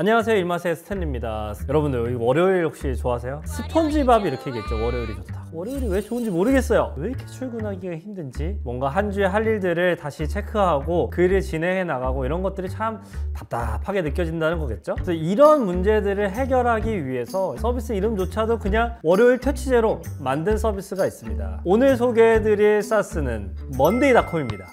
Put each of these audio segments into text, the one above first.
안녕하세요, 일마스의 스탠리입니다. 여러분들 월요일 혹시 좋아하세요? 스펀지밥 이렇게 얘기했죠. 월요일이 좋다. 월요일이 왜 좋은지 모르겠어요. 왜 이렇게 출근하기가 힘든지, 뭔가 한 주에 할 일들을 다시 체크하고 그 일을 진행해 나가고 이런 것들이 참 답답하게 느껴진다는 거겠죠. 그래서 이런 문제들을 해결하기 위해서 서비스 이름조차도 그냥 월요일 퇴치제로 만든 서비스가 있습니다. 오늘 소개해드릴 사스는 먼데이닷컴입니다.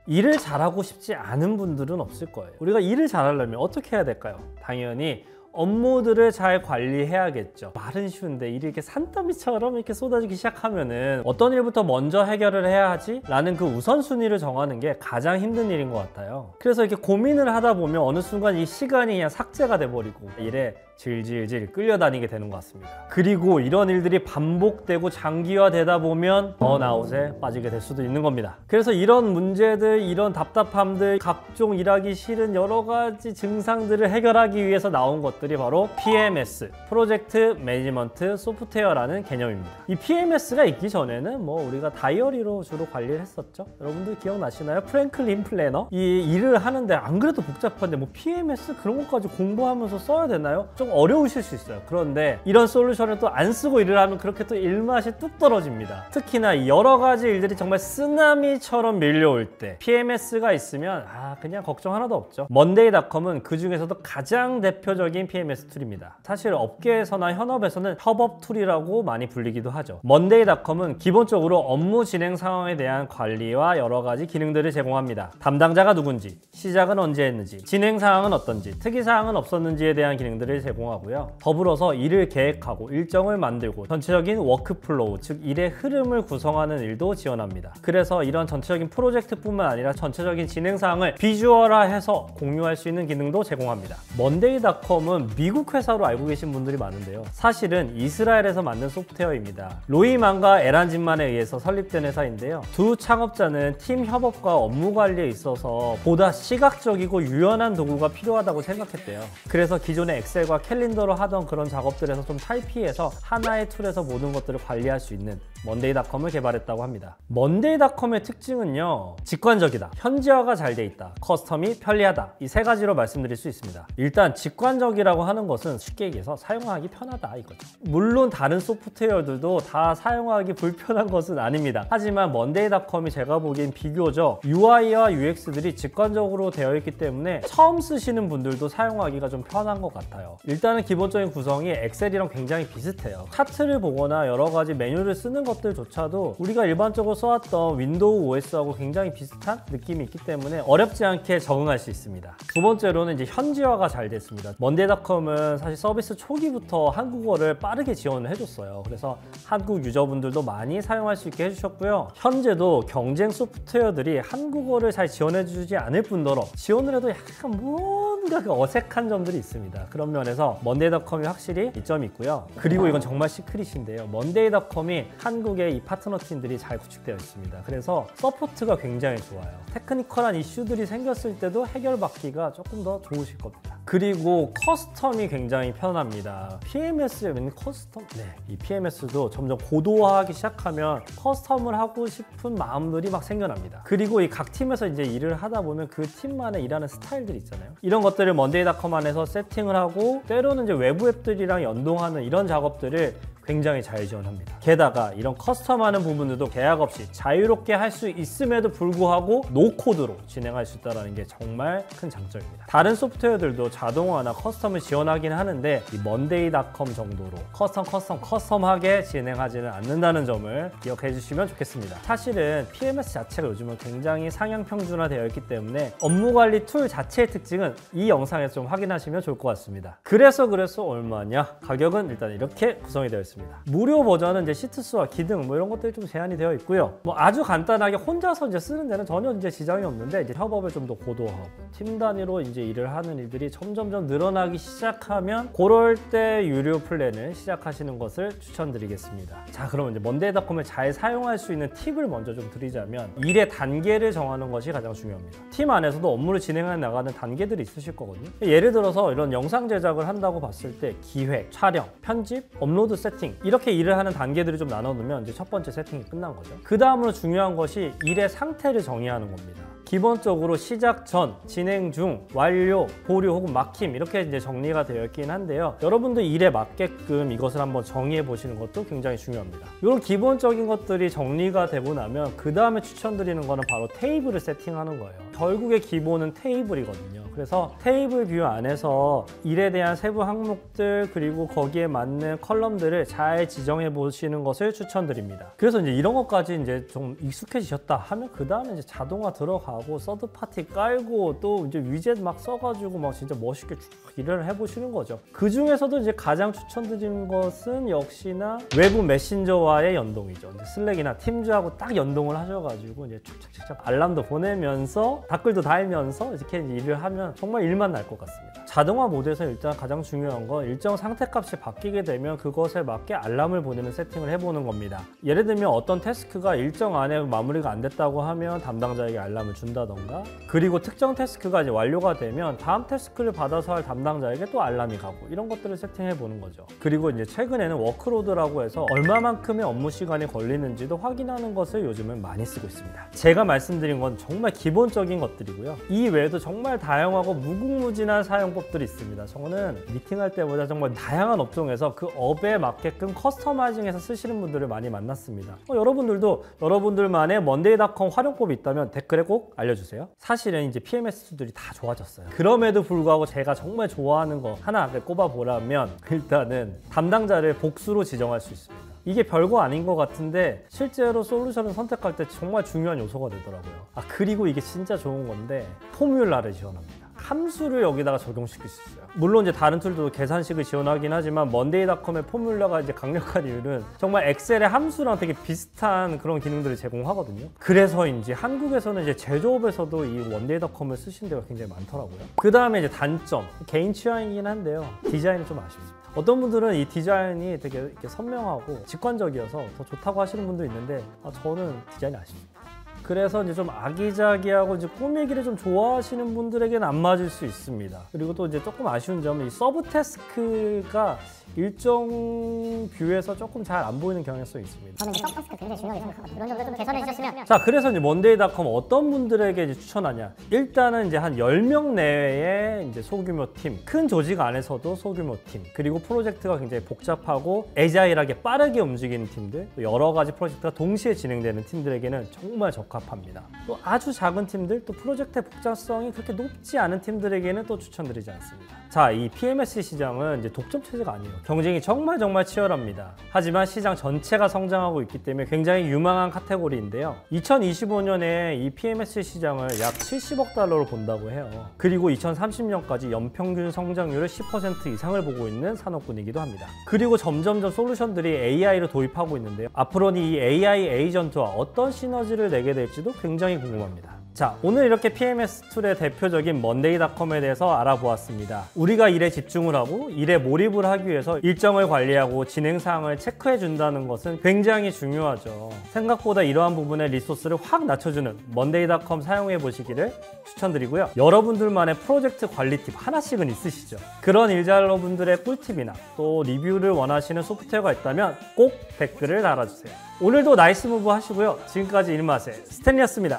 일을 잘하고 싶지 않은 분들은 없을 거예요. 우리가 일을 잘하려면 어떻게 해야 될까요? 당연히 업무들을 잘 관리해야겠죠. 말은 쉬운데 일이 이렇게 산더미처럼 이렇게 쏟아지기 시작하면은 어떤 일부터 먼저 해결을 해야 하지? 라는 그 우선순위를 정하는 게 가장 힘든 일인 것 같아요. 그래서 이렇게 고민을 하다 보면 어느 순간 이 시간이 그냥 삭제가 돼버리고 일에 질질질 끌려다니게 되는 것 같습니다. 그리고 이런 일들이 반복되고 장기화되다 보면 번아웃에 빠지게 될 수도 있는 겁니다. 그래서 이런 문제들, 이런 답답함들, 각종 일하기 싫은 여러 가지 증상들을 해결하기 위해서 나온 것들이 바로 PMS, 프로젝트 매니지먼트 소프트웨어라는 개념입니다. 이 PMS가 있기 전에는 우리가 다이어리로 주로 관리를 했었죠. 여러분들 기억나시나요? 프랭클린 플래너? 이 일을 하는데 안 그래도 복잡한데 PMS 그런 것까지 공부하면서 써야 되나요? 좀 어려우실 수 있어요. 그런데 이런 솔루션을 또 안 쓰고 일을 하면 그렇게 또 일맛이 뚝 떨어집니다. 특히나 여러 가지 일들이 정말 쓰나미처럼 밀려올 때 PMS가 있으면 그냥 걱정 하나도 없죠. 먼데이닷컴은 그 중에서도 가장 대표적인 PMS 툴입니다. 사실 업계에서나 현업에서는 협업 툴이라고 많이 불리기도 하죠. 먼데이닷컴은 기본적으로 업무 진행 상황에 대한 관리와 여러 가지 기능들을 제공합니다. 담당자가 누군지, 시작은 언제 했는지, 진행 상황은 어떤지, 특이 사항은 없었는지에 대한 기능들을 제공하고요. 더불어서 일을 계획하고 일정을 만들고 전체적인 워크플로우, 즉 일의 흐름을 구성하는 일도 지원합니다. 그래서 이런 전체적인 프로젝트뿐만 아니라 전체적인 진행 사항을 비주얼화해서 공유할 수 있는 기능도 제공합니다. 먼데이닷컴은 미국 회사로 알고 계신 분들이 많은데요. 사실은 이스라엘에서 만든 소프트웨어입니다. 로이만과 에란진만에 의해서 설립된 회사인데요. 두 창업자는 팀 협업과 업무 관리에 있어서 보다 시각적이고 유연한 도구가 필요하다고 생각했대요. 그래서 기존의 엑셀과 캘린더로 하던 그런 작업들에서 좀 탈피해서 하나의 툴에서 모든 것들을 관리할 수 있는 먼데이닷컴을 개발했다고 합니다. 먼데이닷컴의 특징은요, 직관적이다, 현지화가 잘 돼 있다, 커스텀이 편리하다, 이 세 가지로 말씀드릴 수 있습니다. 일단 직관적이라고 하는 것은 쉽게 얘기해서 사용하기 편하다 이거죠. 물론 다른 소프트웨어들도 다 사용하기 불편한 것은 아닙니다. 하지만 먼데이닷컴이 제가 보기엔 비교적 UI와 UX들이 직관적으로 되어 있기 때문에 처음 쓰시는 분들도 사용하기가 좀 편한 것 같아요. 일단은 기본적인 구성이 엑셀이랑 굉장히 비슷해요. 차트를 보거나 여러 가지 메뉴를 쓰는 것들조차도 우리가 일반적으로 써왔던 윈도우 OS하고 굉장히 비슷한 느낌이 있기 때문에 어렵지 않게 적응할 수 있습니다. 두 번째로는 이제 현지화가 잘 됐습니다. 먼데이닷컴은 사실 서비스 초기부터 한국어를 빠르게 지원을 해줬어요. 그래서 한국 유저분들도 많이 사용할 수 있게 해주셨고요. 현재도 경쟁 소프트웨어들이 한국어를 잘 지원해주지 않을 뿐더러 지원을 해도 약간 뭔가 어색한 점들이 있습니다. 그런 면에서 먼데이닷컴이 확실히 이점이 있고요. 그리고 이건 정말 시크릿인데요. 먼데이닷컴이 한국의 이 파트너 팀들이 잘 구축되어 있습니다. 그래서 서포트가 굉장히 좋아요. 테크니컬한 이슈들이 생겼을 때도 해결받기가 조금 더 좋으실 겁니다. 그리고 커스텀이 굉장히 편합니다. PMS에 웬 커스텀? 이 PMS도 점점 고도화하기 시작하면 커스텀을 하고 싶은 마음들이 막 생겨납니다. 그리고 이 각 팀에서 이제 일을 하다 보면 그 팀만의 일하는 스타일들이 있잖아요. 이런 것들을 먼데이닷컴 안에서 세팅을 하고 때로는 이제 외부 앱들이랑 연동하는 이런 작업들을 굉장히 잘 지원합니다. 게다가 이런 커스텀하는 부분들도 계약 없이 자유롭게 할 수 있음에도 불구하고 노코드로 진행할 수 있다는 게 정말 큰 장점입니다. 다른 소프트웨어들도 자동화나 커스텀을 지원하긴 하는데 이 먼데이닷컴 정도로 커스텀하게 진행하지는 않는다는 점을 기억해 주시면 좋겠습니다. 사실은 PMS 자체가 요즘은 굉장히 상향 평준화되어 있기 때문에 업무 관리 툴 자체의 특징은 이 영상에서 좀 확인하시면 좋을 것 같습니다. 그래서 얼마냐? 가격은 일단 이렇게 구성이 되어 있습니다. 무료 버전은 이제 시트 수와 기능 이런 것들이 좀 제한이 되어 있고요. 아주 간단하게 혼자서 이제 쓰는 데는 전혀 이제 지장이 없는데 이제 협업을 좀 더 고도화하고 팀 단위로 이제 일을 하는 일들이 점점점 늘어나기 시작하면 그럴 때 유료 플랜을 시작하시는 것을 추천드리겠습니다. 자, 그러면 이제 먼데이닷컴을 잘 사용할 수 있는 팁을 먼저 좀 드리자면 일의 단계를 정하는 것이 가장 중요합니다. 팀 안에서도 업무를 진행해 나가는 단계들이 있으실 거거든요. 예를 들어서 이런 영상 제작을 한다고 봤을 때 기획, 촬영, 편집, 업로드 세팅 이렇게 일을 하는 단계들을 좀 나눠놓으면 이제 첫 번째 세팅이 끝난 거죠. 그 다음으로 중요한 것이 일의 상태를 정의하는 겁니다. 기본적으로 시작 전, 진행 중, 완료, 보류 혹은 막힘 이렇게 이제 정리가 되어 있긴 한데요. 여러분들 일에 맞게끔 이것을 한번 정의해 보시는 것도 굉장히 중요합니다. 이런 기본적인 것들이 정리가 되고 나면 그 다음에 추천드리는 거는 바로 테이블을 세팅하는 거예요. 결국의 기본은 테이블이거든요. 그래서 테이블 뷰 안에서 일에 대한 세부 항목들 그리고 거기에 맞는 컬럼들을 잘 지정해 보시는 것을 추천드립니다. 그래서 이제 이런 것까지 이제 좀 익숙해지셨다 하면 그 다음에 이제 자동화 들어가고 서드 파티 깔고 또 이제 위젯 막 써가지고 막 진짜 멋있게 쭉 일을 해보시는 거죠. 그 중에서도 이제 가장 추천드리는 것은 역시나 외부 메신저와의 연동이죠. 이제 슬랙이나 팀즈하고 딱 연동을 하셔가지고 이제 착착착착 알람도 보내면서 댓글도 달면서 이렇게 일을 하면 정말 일만 날 것 같습니다. 자동화 모드에서 일단 가장 중요한 건 일정 상태값이 바뀌게 되면 그것에 맞게 알람을 보내는 세팅을 해보는 겁니다. 예를 들면 어떤 태스크가 일정 안에 마무리가 안 됐다고 하면 담당자에게 알람을 준다던가, 그리고 특정 태스크가 이제 완료가 되면 다음 태스크를 받아서 할 담당자에게 또 알람이 가고, 이런 것들을 세팅해 보는 거죠. 그리고 이제 최근에는 워크로드라고 해서 얼마만큼의 업무 시간이 걸리는지도 확인하는 것을 요즘은 많이 쓰고 있습니다. 제가 말씀드린 건 정말 기본적인 것들이고요. 이 외에도 정말 다양하고 무궁무진한 사용법들이 있습니다. 저는 미팅할 때보다 정말 다양한 업종에서 그 업에 맞게끔 커스터마이징해서 쓰시는 분들을 많이 만났습니다. 여러분들도 여러분들만의 먼데이닷컴 활용법이 있다면 댓글에 꼭 알려주세요. 사실은 이제 PMS 툴들이 다 좋아졌어요. 그럼에도 불구하고 제가 정말 좋아하는 거 하나 꼽아보라면 일단은 담당자를 복수로 지정할 수 있습니다. 이게 별거 아닌 것 같은데 실제로 솔루션을 선택할 때 정말 중요한 요소가 되더라고요. 그리고 이게 진짜 좋은 건데 포뮬라를 지원합니다. 함수를 여기다가 적용시킬 수 있어요. 물론 이제 다른 툴도 계산식을 지원하긴 하지만 먼데이닷컴의 포뮬러가 이제 강력한 이유는 정말 엑셀의 함수랑 되게 비슷한 그런 기능들을 제공하거든요. 그래서인지 한국에서는 이제 제조업에서도 이 먼데이닷컴을 쓰신 데가 굉장히 많더라고요. 그 다음에 이제 단점, 개인 취향이긴 한데요. 디자인이 좀 아쉽습니다. 어떤 분들은 이 디자인이 되게 이렇게 선명하고 직관적이어서 더 좋다고 하시는 분도 있는데 저는 디자인이 아쉽습니다. 그래서 이제 좀 아기자기하고 이제 꾸미기를 좀 좋아하시는 분들에게는 안 맞을 수 있습니다. 그리고 또 이제 조금 아쉬운 점은 이 서브 태스크가 일정 뷰에서 조금 잘 안 보이는 경향성이 있습니다. 저는 서브 태스크 굉장히 중요하게 생각하거든요. 이런 점들 좀 개선해 주셨으면. 자, 그래서 이제 먼데이닷컴 어떤 분들에게 이제 추천하냐? 일단은 이제 한 10명 내외의 이제 소규모 팀, 큰 조직 안에서도 소규모 팀, 그리고 프로젝트가 굉장히 복잡하고 애자일하게 빠르게 움직이는 팀들, 또 여러 가지 프로젝트가 동시에 진행되는 팀들에게는 정말 적합합니다. 또 아주 작은 팀들, 또 프로젝트의 복잡성이 그렇게 높지 않은 팀들에게는 또 추천드리지 않습니다. 자, 이 PMS 시장은 이제 독점 체제가 아니에요. 경쟁이 정말 치열합니다. 하지만 시장 전체가 성장하고 있기 때문에 굉장히 유망한 카테고리인데요. 2025년에 이 PMS 시장을 약 70억 달러로 본다고 해요. 그리고 2030년까지 연평균 성장률을 10% 이상을 보고 있는 산업군이기도 합니다. 그리고 점점점 솔루션들이 AI를 도입하고 있는데요. 앞으로는 이 AI 에이전트와 어떤 시너지를 내게 될지도 굉장히 궁금합니다. 자, 오늘 이렇게 PMS 툴의 대표적인 먼데이닷컴에 대해서 알아보았습니다. 우리가 일에 집중을 하고 일에 몰입을 하기 위해서 일정을 관리하고 진행 사항을 체크해 준다는 것은 굉장히 중요하죠. 생각보다 이러한 부분의 리소스를 확 낮춰주는 먼데이닷컴 사용해 보시기를 추천드리고요. 여러분들만의 프로젝트 관리 팁 하나씩은 있으시죠? 그런 일자러분들의 꿀팁이나 또 리뷰를 원하시는 소프트웨어가 있다면 꼭 댓글을 달아주세요. 오늘도 나이스 무브 하시고요. 지금까지 일맛의 스탠리였습니다.